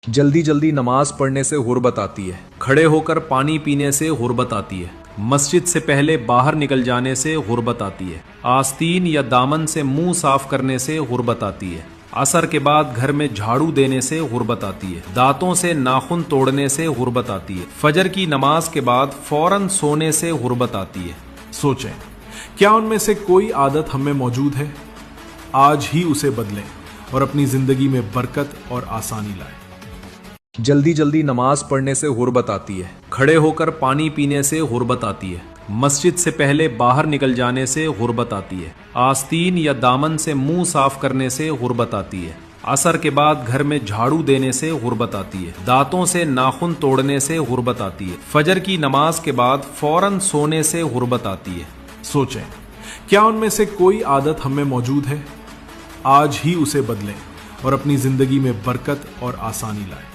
जल्दी जल्दी नमाज पढ़ने से गुर्बत आती है। खड़े होकर पानी पीने से गुर्बत आती है। मस्जिद से पहले बाहर निकल जाने से गुर्बत आती है। आस्तीन या दामन से मुंह साफ करने से गुर्बत आती है। असर के बाद घर में झाड़ू देने से गुर्बत आती है। दांतों से नाखून तोड़ने से गुर्बत आती है। फजर की नमाज के बाद फौरन सोने से गुर्बत आती है। सोचें, क्या उनमें से कोई आदत हमें मौजूद है? आज ही उसे बदलें और अपनी जिंदगी में बरकत और आसानी लाएं। जल्दी जल्दी नमाज पढ़ने से गुर्बत आती है। खड़े होकर पानी पीने से गुर्बत आती है। मस्जिद से पहले बाहर निकल जाने से गुर्बत आती है। आस्तीन या दामन से मुंह साफ करने से गुर्बत आती है। असर के बाद घर में झाड़ू देने से गुर्बत आती है। दांतों से नाखून तोड़ने से गुर्बत आती है। फजर की नमाज के बाद फौरन सोने से गुर्बत आती है। सोचें, क्या उनमें से कोई आदत हमें मौजूद है? आज ही उसे बदलें और अपनी जिंदगी में बरकत और आसानी लाएं।